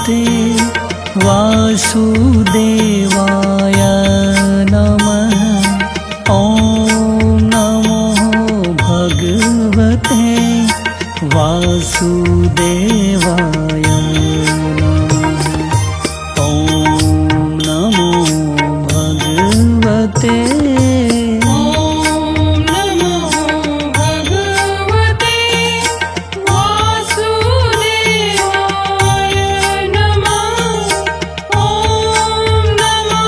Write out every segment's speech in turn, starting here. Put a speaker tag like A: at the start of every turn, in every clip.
A: भगवते वासुदेवाय नमः। ॐ नमो भगवते वासुदेवाय नमः। ॐ नमो भगवते वासुदेवाय नमः। ॐ नमो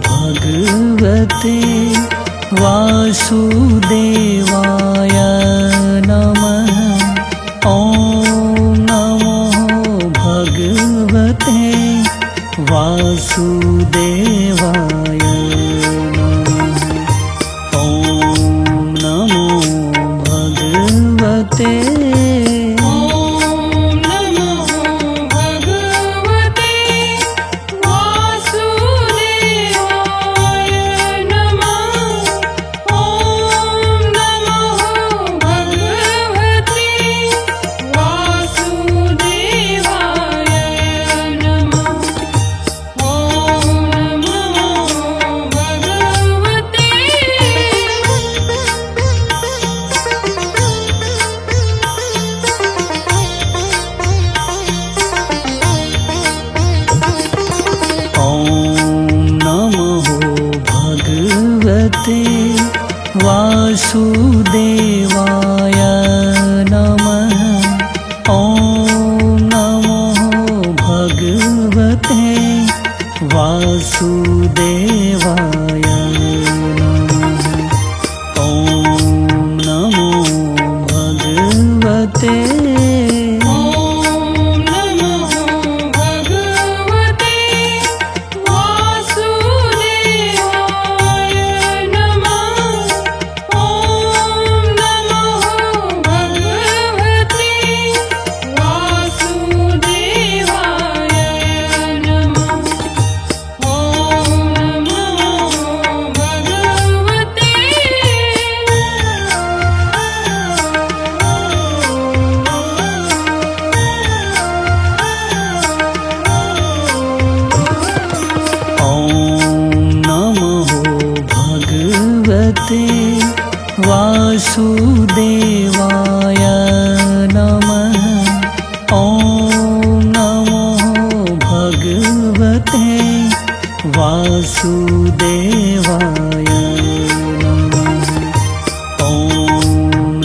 A: भगवते वासुदेवाय नमः। ॐ नमो भगवते वासुदेवाय नमः। ॐ नमो भगवते वासुदेवाय नमः। ॐ नमो भगवते वासुदेवाय नमः। ॐ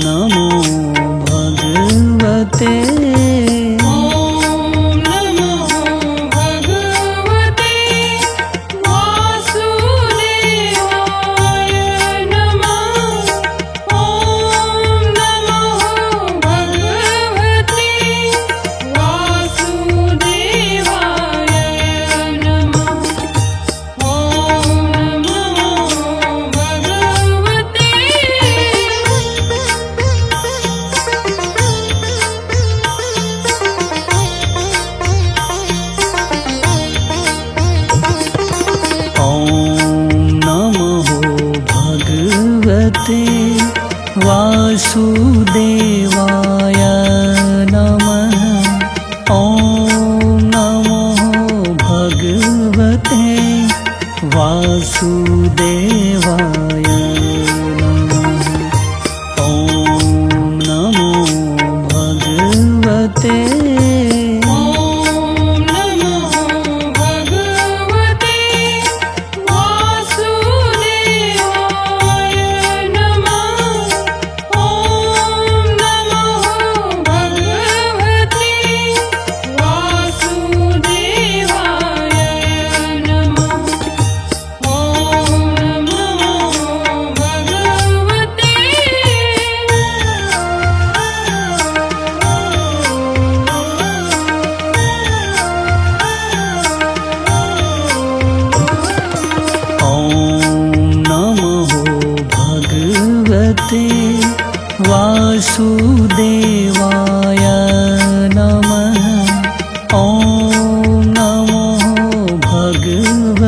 A: नमो भगवते वासुदेवाय नमः। ॐ नमो भगवते वासुदेवाय नमः। ॐ नमो भगवते वासुदेवाय नमः। ॐ नमो भगवते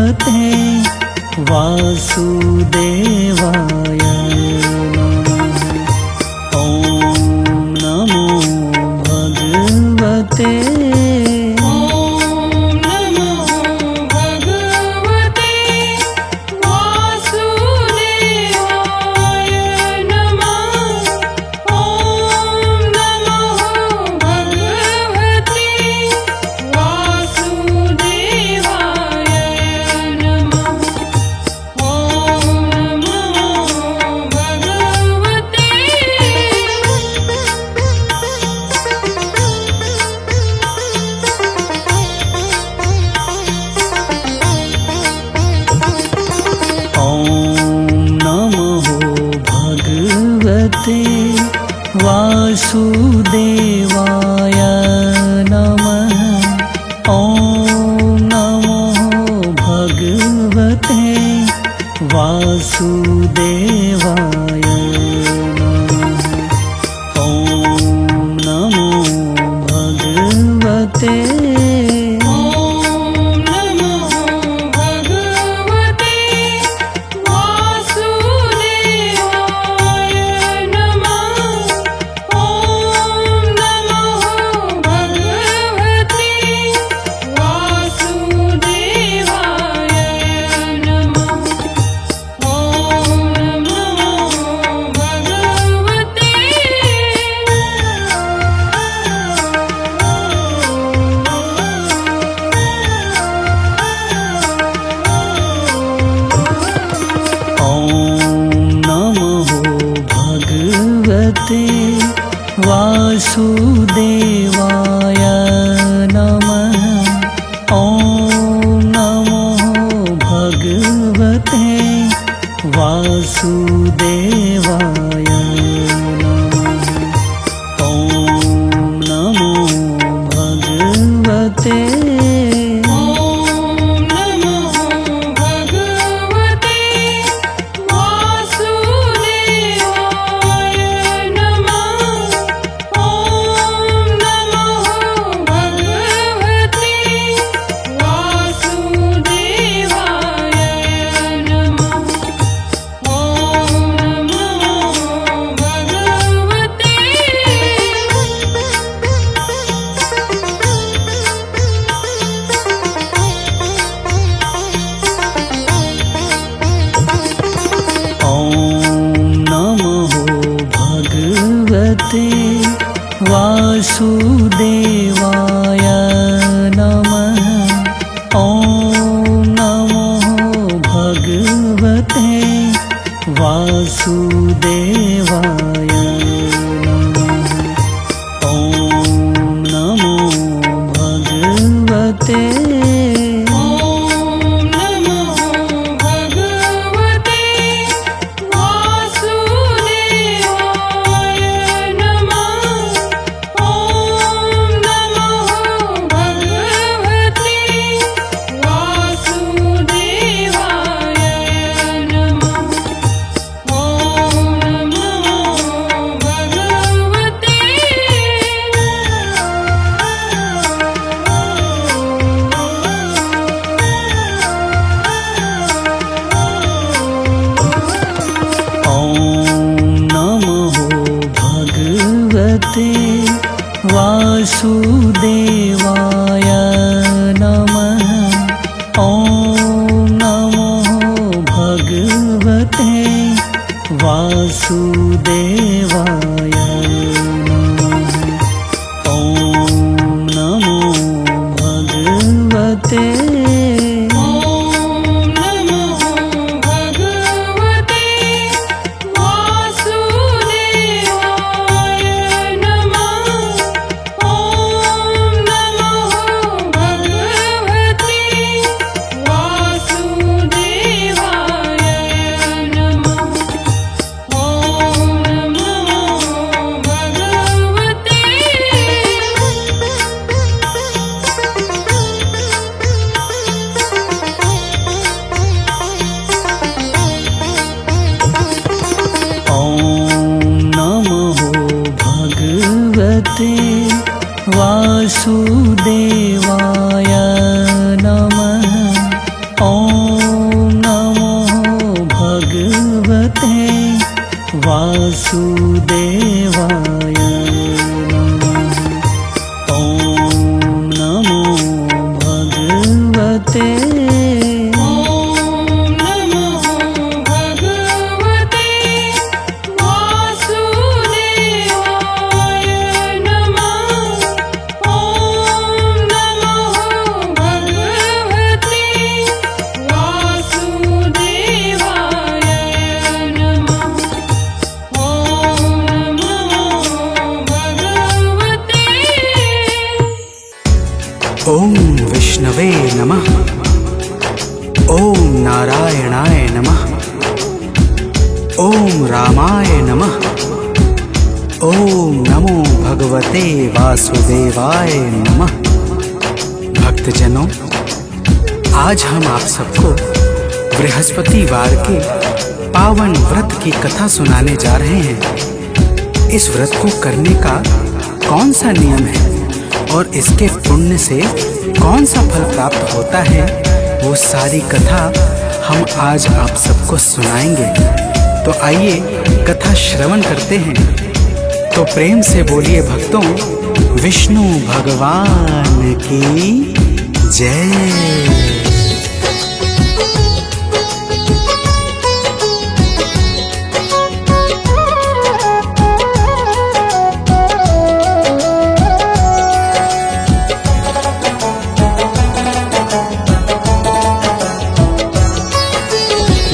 A: भगवते वासुदेवाय नमः। ॐ नमो भगवते वासुदेवाय नमः। ॐ नमो भगवते वासुदेवाय नमः। ॐ नमो भगवते वासुदेवाय नमः। ॐ नमो भगवते वासुदेवाय नमः। ॐ नमो भगवते वासुदेवाय नमः। ॐ नमो भगवते वासुदेवाय नमः। ॐ नमो भगवते वासुदेवाय नमः। ॐ नमो भगवते वासुदेवाय नमः। ॐ नमो भगवते
B: Oh नारायणाय नमः। ओम रामाय नमः। ओम नमो भगवते वासुदेवाय नमः। भक्तजनों, आज हम आप सबको बृहस्पतिवार के पावन व्रत की कथा सुनाने जा रहे हैं। इस व्रत को करने का कौन सा नियम है और इसके पुण्य से कौन सा फल प्राप्त होता है, वो सारी कथा हम आज आप सबको सुनाएंगे। तो आइए कथा श्रवण करते हैं। तो प्रेम से बोलिए भक्तों, विष्णु भगवान की जय।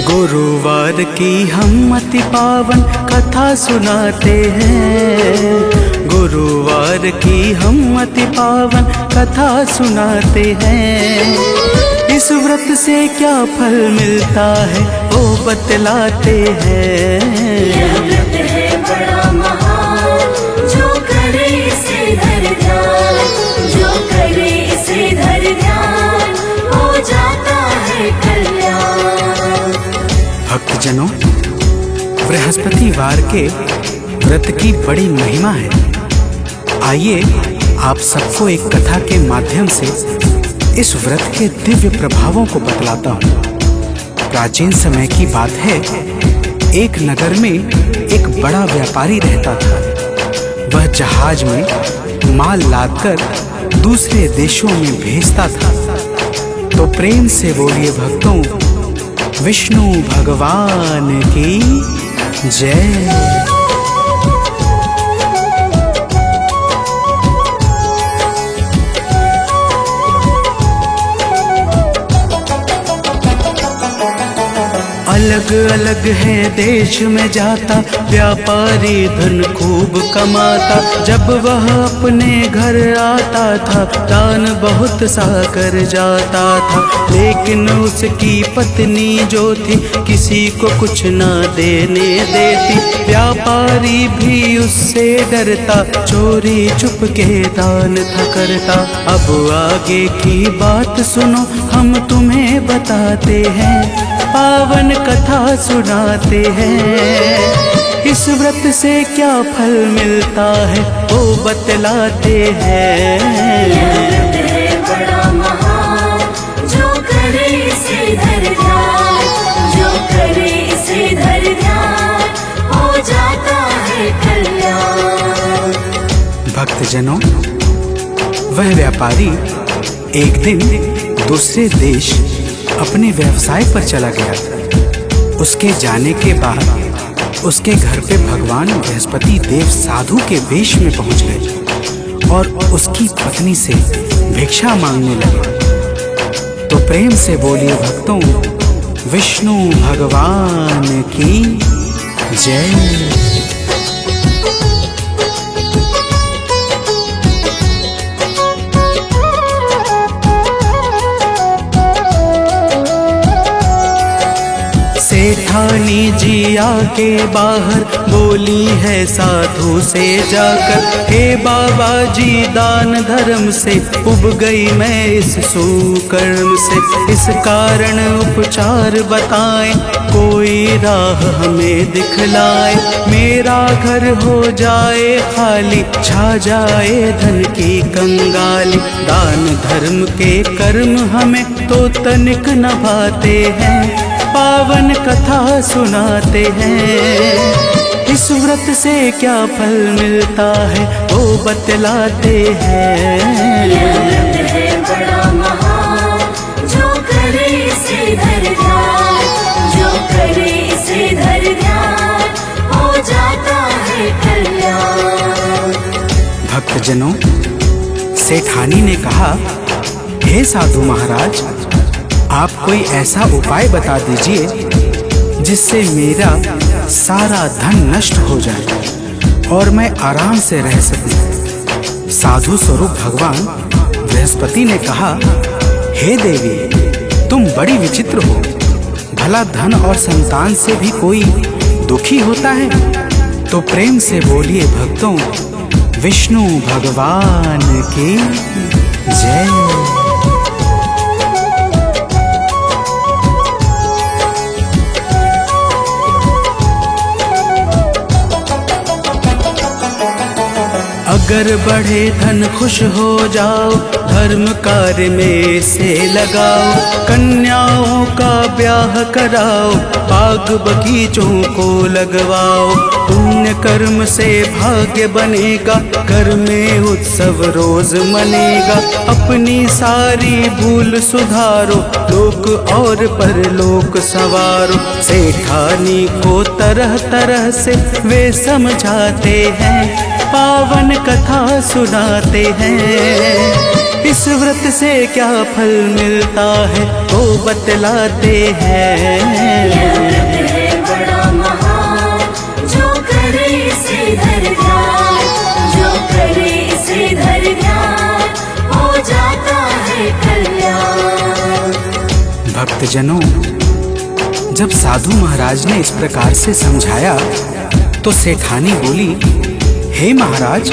B: गुरुवार की हम अति पावन कथा सुनाते हैं। गुरुवार की हम अति पावन कथा सुनाते हैं। इस व्रत से क्या फल मिलता है वो बतलाते हैं।
C: यह व्रत है बड़ा महान, जो करे इसे धर ध्यान, जो करे इसे धर ध्यान, हो जाता है कल्याण।
B: भक्तजनों, बृहस्पतिवार के व्रत की बड़ी महिमा है। आइए आप सबको एक कथा के माध्यम से इस व्रत के दिव्य प्रभावों को बतलाता हूँ। प्राचीन समय की बात है, एक नगर में एक बड़ा व्यापारी रहता था। वह जहाज में माल लादकर दूसरे देशों में भेजता था। तो प्रेम से बोलिए भक्तों, विष्णु भगवान की जय। अलग अलग है देश में जाता व्यापारी, धन खूब कमाता। जब वह अपने घर आता था, दान बहुत सा कर जाता था। लेकिन उसकी पत्नी जो थी, किसी को कुछ ना देने देती। व्यापारी भी उससे डरता, चोरी चुप के दान था करता। अब आगे की बात सुनो, हम तुम्हें बताते हैं, पावन कथा सुनाते हैं। इस व्रत से क्या फल मिलता है वो बतलाते हैं।
C: यह व्रत है बड़ा महान, जो करे इसे धर ध्यान, जो करे इसे धर ध्यान, हो जाता है कल्याण।
B: भक्तजनों, वह व्यापारी एक दिन दूसरे देश अपने व्यवसाय पर चला गया। उसके जाने के बाद उसके घर पे भगवान बृहस्पति देव साधु के वेश में पहुंच गए और उसकी पत्नी से भिक्षा मांगने लगे। तो प्रेम से बोलिए भक्तों, विष्णु भगवान की जय। सेठानी जी आके बाहर बोली है साधु से जाकर, हे बाबा जी दान धर्म से उब गई मैं इस सुकर्म से। इस कारण उपचार बताएं, कोई राह हमें दिखलाए। मेरा घर हो जाए खाली, छा जाए धन की कंगाली। दान धर्म के कर्म हमें तो तनिक न भाते हैं, पावन कथा सुनाते हैं। इस व्रत से क्या फल मिलता है वो बतलाते हैं।
C: यह व्रत है बड़ा महान, जो करे इसे धर ध्यान, जो करे इसे धर ध्यान, हो जाता है कल्याण।
B: भक्तजनों, सेठानी ने कहा, हे साधु महाराज, आप कोई ऐसा उपाय बता दीजिए जिससे मेरा सारा धन नष्ट हो जाए और मैं आराम से रह सकूं। साधु स्वरूप भगवान बृहस्पति ने कहा, हे देवी, तुम बड़ी विचित्र हो। भला धन और संतान से भी कोई दुखी होता है? तो प्रेम से बोलिए भक्तों, विष्णु भगवान की जय। अगर बढ़े धन खुश हो जाओ, धर्म कार्य में से लगाओ, कन्याओं का ब्याह कराओ, बाग बगीचों को लगवाओ, पुण्य कर्म से भाग्य बनेगा, घर में उत्सव रोज मनेगा, अपनी सारी भूल सुधारो, लोक और परलोक सवारो। सेठानी को तरह तरह से वे समझाते हैं, पावन कथा सुनाते हैं, इस व्रत से क्या फल मिलता है वो बतलाते हैं।
C: यह व्रत है बड़ा महान, जो करे इसे धर ध्यान, जो करे इसे धर ध्यान, हो जाता है कल्याण।
B: भक्तजनों, जब साधु महाराज ने इस प्रकार से समझाया तो सेठानी बोली, हे महाराज,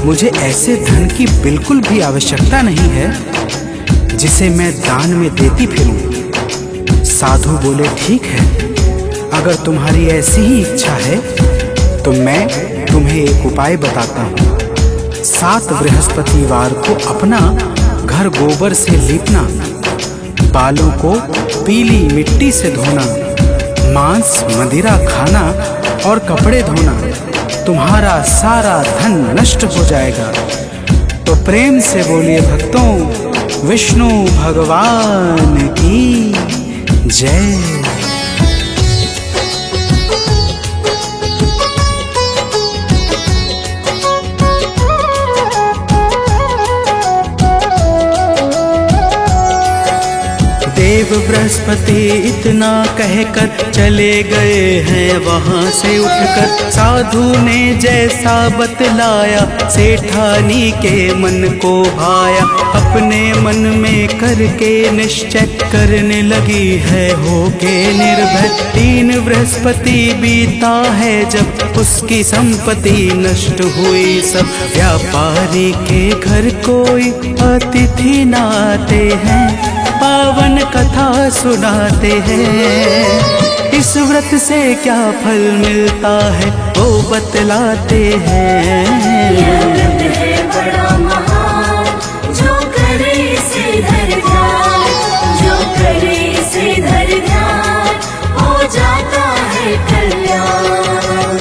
B: मुझे ऐसे धन की बिल्कुल भी आवश्यकता नहीं है जिसे मैं दान में देती फिरूं। साधु बोले, ठीक है, अगर तुम्हारी ऐसी ही इच्छा है तो मैं तुम्हें एक उपाय बताता हूँ। 7 बृहस्पतिवार को अपना घर गोबर से लीपना, बालों को पीली मिट्टी से धोना, मांस मदिरा खाना और कपड़े धोना, तुम्हारा सारा धन नष्ट हो जाएगा। तो प्रेम से बोलिए भक्तों, विष्णु भगवान की जय। देव बृहस्पति इतना कहकर चले गए हैं वहां से उठकर। साधु ने जैसा बतलाया सेठानी के मन को भाया, अपने मन में करके निश्चय करने लगी है होके निर्भय। 3 बृहस्पति बीता है जब उसकी संपत्ति नष्ट हुई सब। व्यापारी के घर कोई अतिथि न आते हैं, पावन कथा सुनाते हैं, इस व्रत से क्या फल मिलता है वो बतलाते हैं।
C: यह व्रत है बड़ा महान, जो करे इसे धर ध्यान, जो करे इसे धर ध्यान, हो जाता है कल्याण।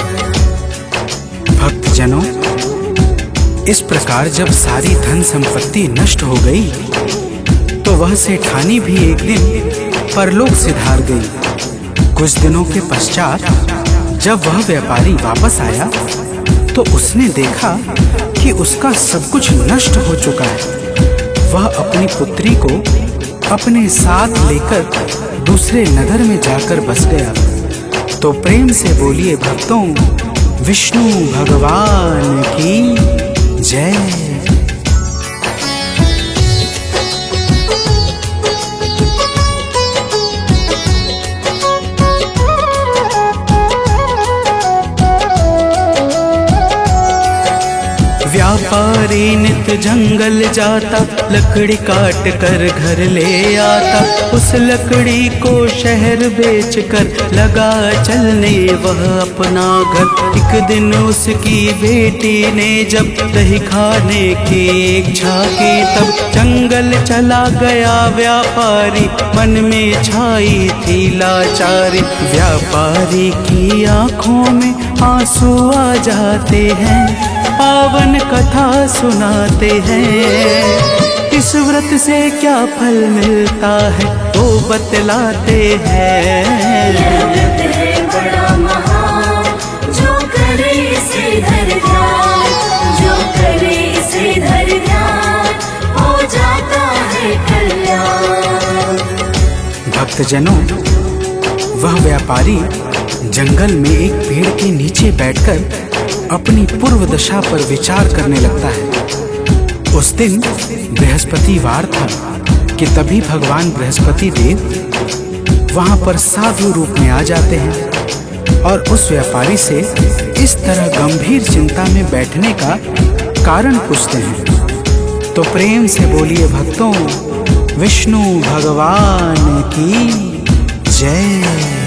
B: भक्तजनों, इस प्रकार जब सारी धन संपत्ति नष्ट हो गई तो वह सेठानी भी एक दिन परलोक सिधार गई। कुछ दिनों के पश्चात जब वह व्यापारी वापस आया तो उसने देखा कि उसका सब कुछ नष्ट हो चुका है। वह अपनी पुत्री को अपने साथ लेकर दूसरे नगर में जाकर बस गया। तो प्रेम से बोलिए भक्तों, विष्णु भगवान की जय। व्यापारी नित जंगल जाता, लकड़ी काट कर घर ले आता, उस लकड़ी को शहर बेच कर लगा चलने वह अपना घर। एक दिन उसकी बेटी ने जब दही खाने की इच्छा की, तब जंगल चला गया व्यापारी, मन में छाई थी लाचारी। व्यापारी की आंखों में आंसू आ जाते हैं, पावन कथा सुनाते हैं, इस व्रत से क्या फल मिलता है वो बतलाते हैं।
C: यह व्रत है बड़ा महान, जो करे इसे धर ध्यान, जो करे इसे धर ध्यान, हो जाता है कल्याण।
B: भक्तजनों, वह व्यापारी जंगल में एक पेड़ के नीचे बैठकर अपनी पूर्व दशा पर विचार करने लगता है। उस दिन बृहस्पतिवार था कि तभी भगवान बृहस्पति देव वहां पर साधु रूप में आ जाते हैं और उस व्यापारी से इस तरह गंभीर चिंता में बैठने का कारण पूछते हैं। तो प्रेम से बोलिए भक्तों, विष्णु भगवान की जय।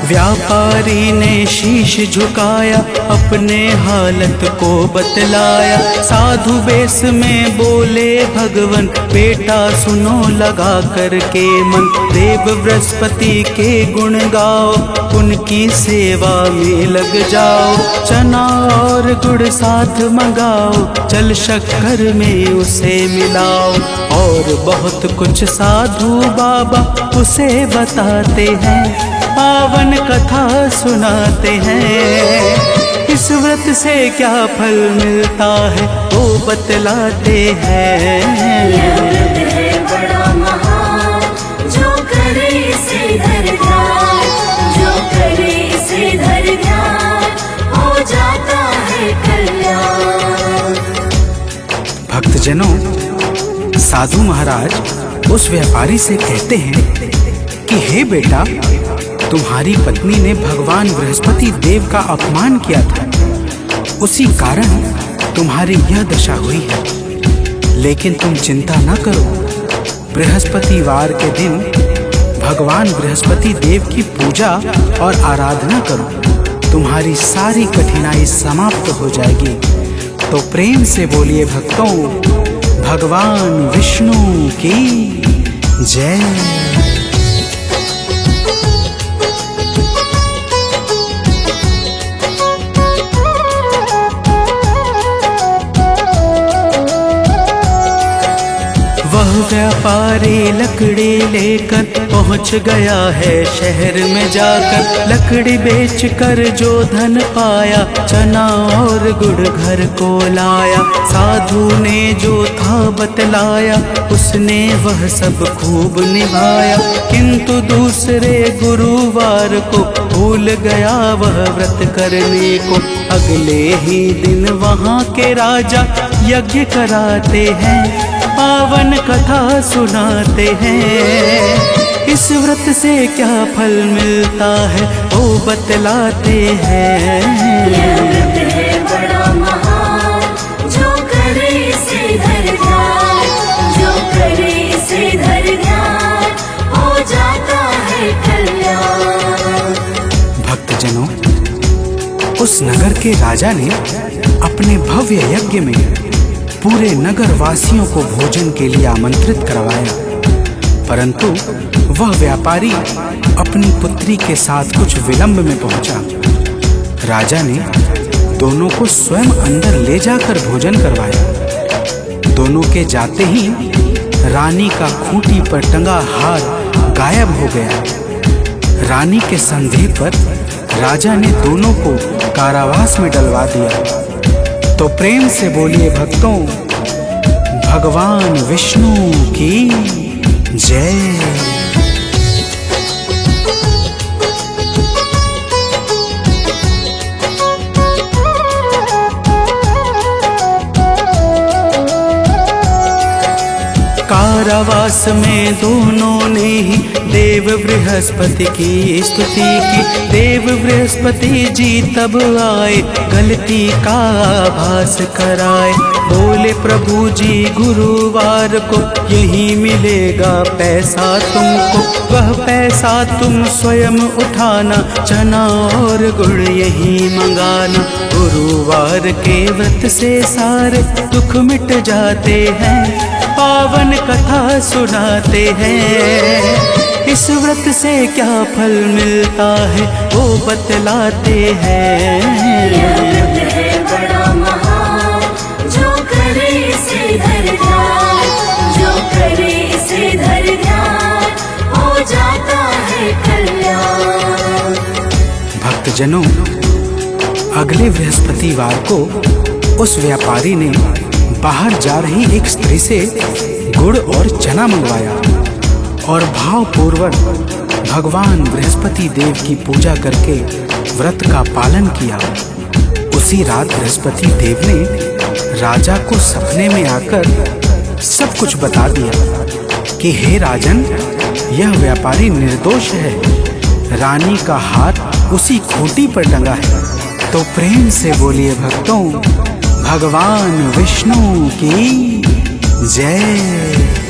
B: व्यापारी ने शीश झुकाया, अपने हालत को बतलाया। साधु बेस में बोले भगवन, बेटा सुनो लगा करके मन। देव बृहस्पति के गुण गाओ, उनकी सेवा में लग जाओ। चना और गुड़ साथ मंगाओ, जल शक्कर में उसे मिलाओ। और बहुत कुछ साधु बाबा उसे बताते हैं, पावन कथा सुनाते हैं। इस व्रत से क्या फल मिलता है वो बतलाते हैं।
C: यह व्रत है बड़ा महान, जो करे इसे धर ध्यान, जो करे इसे धर ध्यान, हो जाता है कल्याण।
B: भक्तजनों, साधु महाराज उस व्यापारी से कहते हैं कि हे बेटा, तुम्हारी पत्नी ने भगवान बृहस्पति देव का अपमान किया था, उसी कारण तुम्हारी यह दशा हुई है। लेकिन तुम चिंता न करो, बृहस्पतिवार के दिन भगवान बृहस्पति देव की पूजा और आराधना करो, तुम्हारी सारी कठिनाई समाप्त हो जाएगी। तो प्रेम से बोलिए भक्तों, भगवान विष्णु की जय। वह व्यापारी लकड़ी लेकर पहुंच गया है शहर में जाकर। लकड़ी बेचकर जो धन पाया, चना और गुड़ घर को लाया। साधु ने जो था बतलाया, उसने वह सब खूब निभाया। किंतु दूसरे गुरुवार को भूल गया वह व्रत करने को। अगले ही दिन वहाँ के राजा यज्ञ कराते हैं, पावन कथा सुनाते हैं। इस व्रत से क्या फल मिलता है वो बतलाते हैं।
C: यह व्रत है बड़ा महान, जो करे इसे धर ध्यान, जो करे इसे धर ध्यान, हो जाता है कल्याण।
B: भक्तजनों, उस नगर के राजा ने अपने भव्य यज्ञ में पूरे नगर वासियों को भोजन के लिए आमंत्रित करवाया, परंतु वह व्यापारी अपनी पुत्री के साथ कुछ विलंब में पहुंचा। राजा ने दोनों को स्वयं अंदर ले जाकर भोजन करवाया। दोनों के जाते ही रानी का खूंटी पर टंगा हार गायब हो गया। रानी के संदेह पर राजा ने दोनों को कारावास में डलवा दिया। तो प्रेम से बोलिए भक्तों, भगवान विष्णु की जय। कारावास में दोनों ने ही देव बृहस्पति की स्तुति की। देव बृहस्पति जी तब आए, गलती का आभास कराए। बोले प्रभु जी गुरुवार को यही मिलेगा पैसा तुमको। वह पैसा तुम स्वयं उठाना, चना और गुड़ यही मंगाना। गुरुवार के व्रत से सारे दुख मिट जाते हैं, पावन कथा सुनाते हैं। इस व्रत से क्या फल मिलता है वो बतलाते हैं।
C: यह व्रत है बड़ा महान, जो करे इसे धर ध्यान, जो करे इसे धर ध्यान, हो जाता है कल्याण।
B: भक्तजनों, अगले बृहस्पतिवार को उस व्यापारी ने बाहर जा रही एक स्त्री से गुड़ और चना मंगवाया और भावपूर्वक भगवान बृहस्पति देव की पूजा करके व्रत का पालन किया। उसी रात बृहस्पति देव ने राजा को सपने में आकर सब कुछ बता दिया कि हे राजन, यह व्यापारी निर्दोष है, रानी का हाथ उसी खूंटी पर टंगा है। तो प्रेम से बोलिए भक्तों, भगवान विष्णु की जय।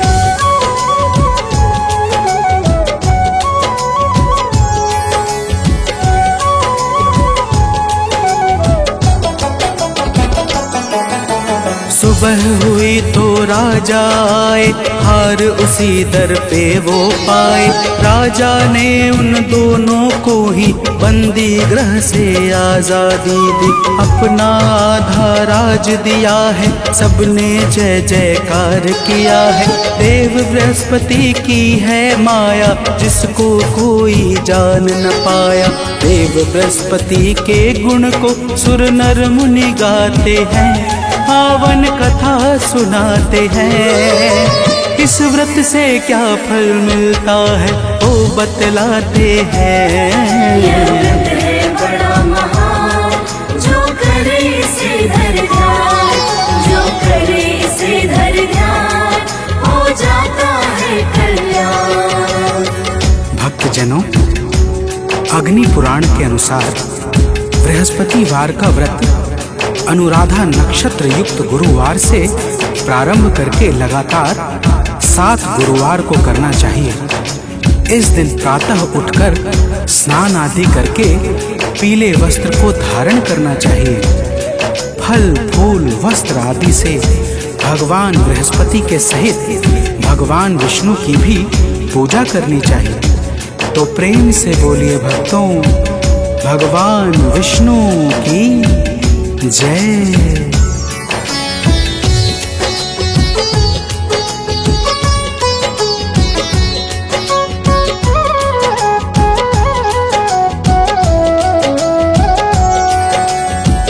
B: सुबह हुई तो राजा आए, हार उसी दर पे वो पाए। राजा ने उन दोनों को ही बंदी गृह से आजादी दी। अपना आधा राज दिया है, सबने जय जयकार किया है। देव बृहस्पति की है माया, जिसको कोई जान न पाया। देव बृहस्पति के गुण को सुर नर मुनि गाते हैं, पावन कथा सुनाते हैं। इस व्रत से क्या फल मिलता है वो बतलाते हैं।
C: यह व्रत है बड़ा महान, जो करे इसे धर ध्यान, जो करे इसे धर ध्यान, हो जाता है कल्याण।
B: भक्तजनों, अग्नि पुराण के अनुसार बृहस्पतिवार का व्रत अनुराधा नक्षत्र युक्त गुरुवार से प्रारंभ करके लगातार 7 गुरुवार को करना चाहिए। इस दिन प्रातः उठकर स्नान आदि करके पीले वस्त्र को धारण करना चाहिए। फल फूल वस्त्र आदि से भगवान बृहस्पति के सहित भगवान विष्णु की भी पूजा करनी चाहिए। तो प्रेम से बोलिए भक्तों, भगवान विष्णु की जय।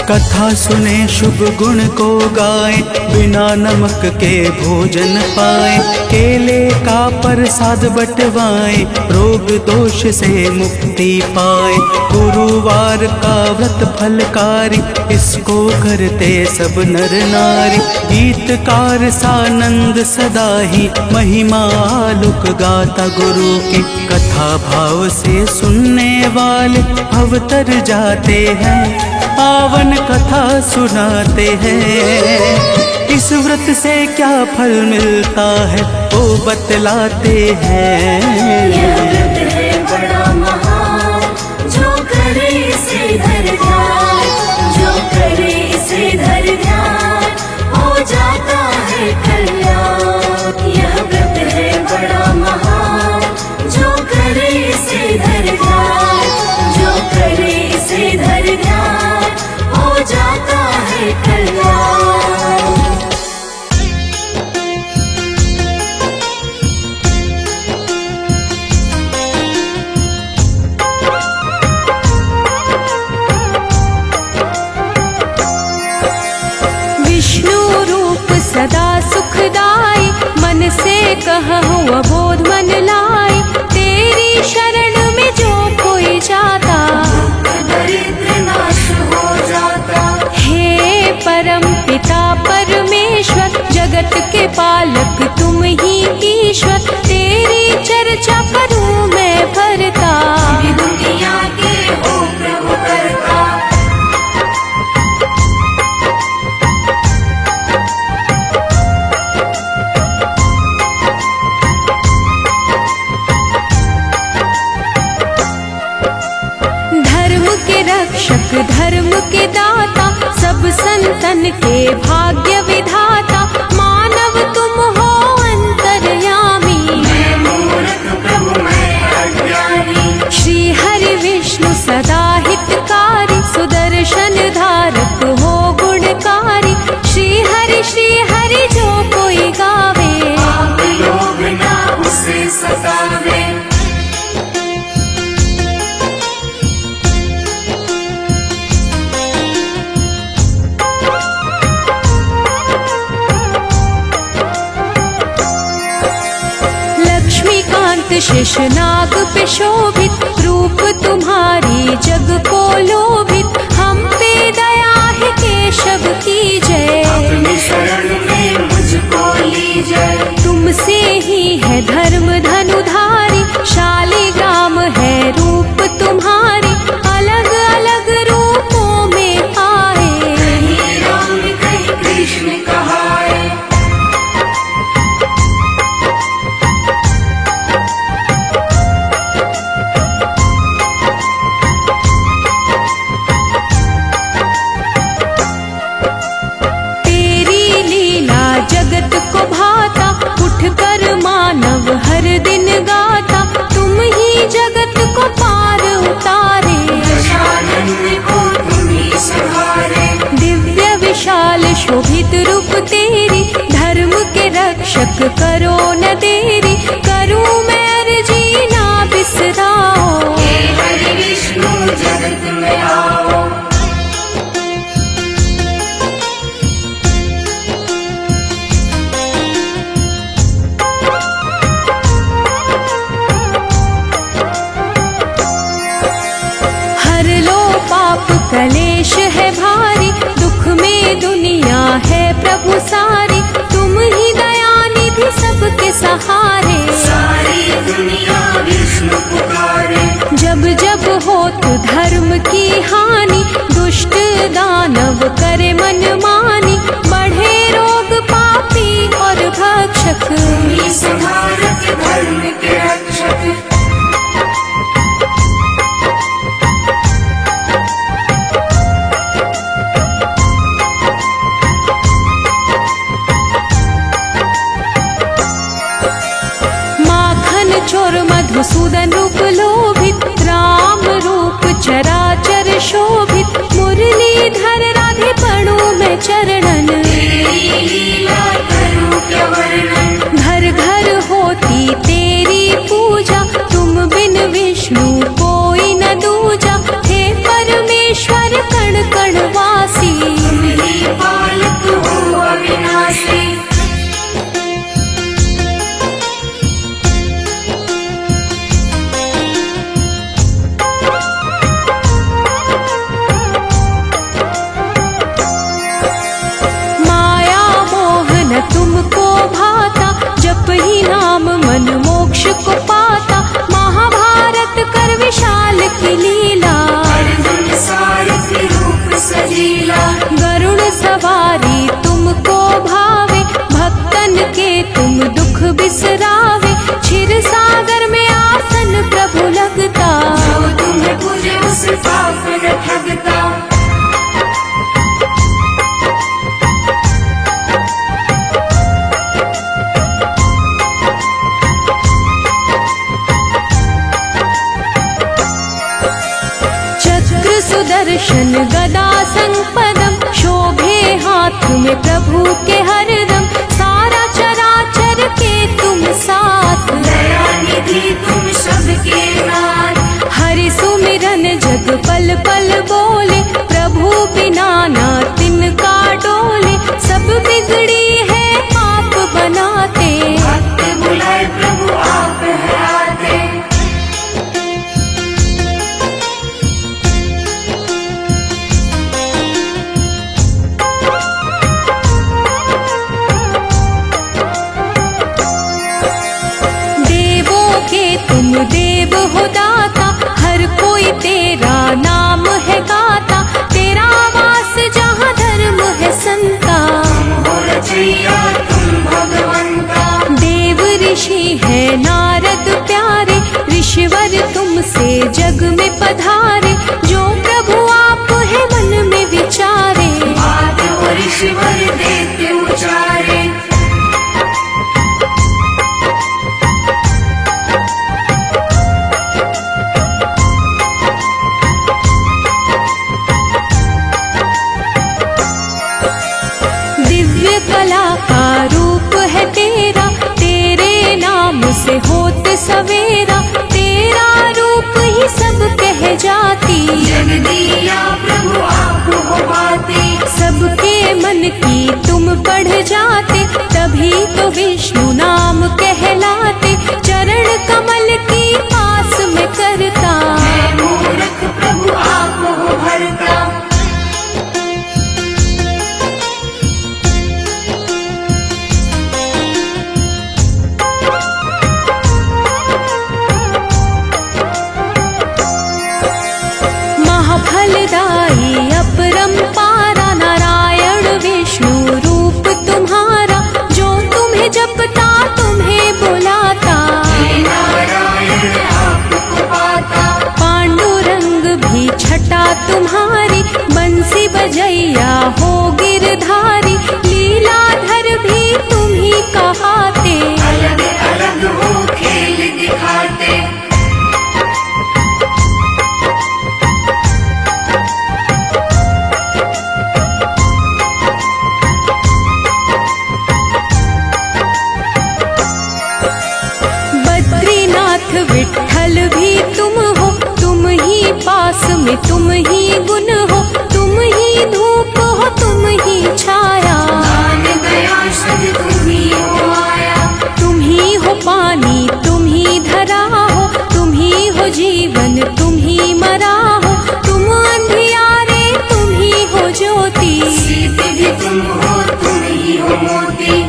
B: कथा सुने शुभ गुण को गाए, बिना नमक के भोजन पाए। केले का प्रसाद बटवाए, रोग दोष से मुक्ति पाए। गुरुवार का व्रत फलकारी, इसको करते सब नर नारी। गीतकार सानंद सदा ही, महिमा आलुक गाता गुरु की। कथा भाव से सुनने वाले अवतर जाते हैं, पावन कथा सुनाते हैं। इस व्रत से क्या फल मिलता है वो बतलाते हैं।
C: यह व्रत है बड़ा महान, जो करे इसे धर ध्यान, जो करे इसे धर ध्यान, हो जाता है कल्याण। यह व्रत है बड़ा महान, जो करे इसे धर ध्यान, जो करे इसे धर ध्यान, हो जाता है कल्याण।
D: विष्णु रूप सदा सुखदाई, मन से कहूँ अबोध मन लाई। तेरी शरण में जो कोई जाता,
C: दरिद्र नाश हो जाता।
D: हे परम पिता परमेश्वर, जगत के पालक तुम ही ईश्वर। तेरी चर्चा करूँ मैं भरता,
C: दुनिया के हो प्रभु करता।
D: धर्म के रक्षक धर्म के दाता, सब संतन के भाग्य विधाता। मानव तुम हो अंतर्यामी,
C: मैं मूर्ख प्रभु मैं अज्ञानी।
D: श्री हरि विष्णु सदा हितकारी, सुदर्शन धारक हो गुणकारी। श्री हरि जो कोई गावे,
C: आप लोग ना उसे सतावे।
D: शेषनाग पे शोभित रूप तुम्हारी जग को लोभित, हम पे दया है केशव की जय।
C: अपनी शरण में मुझको लीजिए।
D: तुमसे ही है धर्म धनुधारी, शालिग्राम है रूप तुम्हारी, अलग अलग रूपों में आए।
C: कहीं राम कहीं कृष्ण कहाए।
D: तेरी लीला जगत को भाता, उठ कर मानव हर दिन गाता, तुम ही जगत को पार उतारे।
C: दशानन को तुम ही संहारे।
D: दिव्य विशाल शोभित रूप तेरी, धर्म के रक्षक करो न देरी, करूं मैं अर्जी ना बिसराओ।
C: हे हरि विष्णु जगत में आओ।
D: हर लो पाप कलेश है भारी, दुख में दुनिया है प्रभु सारी, तुम ही दया निधि सबके सहारे।
C: सारी दुनिया विष्णु पुकारे।
D: जब जब हो तो धर्म की हानि, दुष्ट दानव करे मनमानी, बढ़े रोग पापी और भक्षक।
C: ही संहारक धर्म के रक्षक।
D: माखन चोर मधुसूदन रूप लोभित, राम रूप चराचर शोभित, मुरलीधर राधे पड़ू में चरणन।
C: तेरी लीला करूं क्या वर्णन।
D: घर घर होती तेरी पूजा, तुम बिन विष्णु कोई न दूजा, हे परमेश्वर कण कण वासी।
C: तुम ही पालक हो अविनाशी।
D: माया मोह न तुमको भाता, जप ही नाम मन मोक्ष को पाता, महाभारत कर विशाल की लीला।
C: अर्जुन सारथी रूप सजीला।
D: गरुड़ सवारी तुमको भावे, भक्तन के तुम दुख बिसरावे, क्षीर सागर में आसन प्रभु लगता।
C: जो तुम्हें पूजे उस पाप न ठगता।
D: चक्र सुदर्शन गदा संपदम, शोभे हाथ में प्रभु के हरदम, सारा चराचर के तुम साथ।
C: दया निधि तुम सबके नाथ।
D: हरि सुमिरन जग पल पल बोले, प्रभु बिना ना तिनका डोले, सब बिगड़ी है आप बनाते।
C: भक्त बुलाए प्रभु आप है आते।
D: देवों के तुम देव हो दाता, हर कोई तेरा नाम है गाता, तेरा वास जहाँ धर्म है संता।
C: हो रचैया तुम भगवंता।
D: देव ऋषि है नारद प्यारे, ऋषिवर तुमसे जग में पधारे, जो प्रभु आप है मन में विचारे।
C: बात वो ऋषिवर देते उचारे।
D: दिव्य कला का रूप है तेरा, तेरे नाम से होत सवेरा, तेरा रूप ही सब कह जाती।
C: जग दिया प्रभु आप हो बाते।
D: सबके मन की तुम पढ़ जाते, तभी तो विष्णु नाम कहलाते। चरण कमल तुम्हारी, बंसी बजैया हो गिरधारी, लीलाधर भी तुम ही कहाते।
C: अलग अलग हो खेल दिखाते।
D: बद्रीनाथ विठ्ठल भी तुम हो, तुम ही पास में तुम ही गुण हो, तुम ही धूप हो तुम ही छाया,
C: दान दया शुद्ध तुम ही हो आया।
D: तुम ही हो पानी तुम ही धरा हो, तुम ही हो जीवन तुम ही मरा हो, तुम अंधियारे तुम ही हो ज्योति,
C: सीत भी तुम हो तुम ही हो मोती।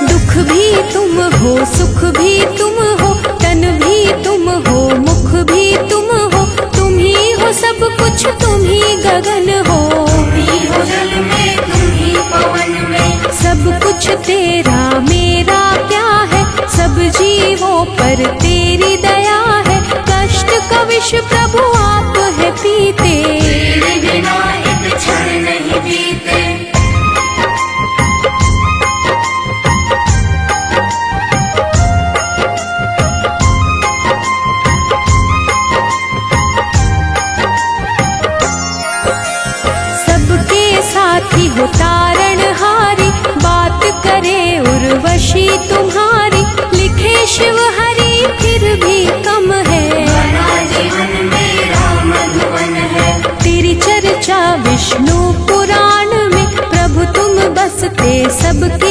D: दुख भी तुम हो सुख भी तुम हो, तन भी तुम हो मुख भी तुम हो, तुम ही हो सब कुछ तुम ही गगन हो,
C: तुम ही हो जल में तुम ही पवन में।
D: सब कुछ तेरा मेरा क्या है, सब जीवों पर तेरी दया है, कष्ट का विष प्रभु आप है पीते,
C: तेरे बिना एक क्षण नहीं बीते।
D: सबके साथी हो तारणहारी, बात करे उर्वशी तुम्हारी, लिखे शिव हरि फिर भी कम है,
C: बना जीवन मेरा मधुवन है।
D: तेरी चर्चा विष्णु पुराण में, प्रभु तुम बसते सबके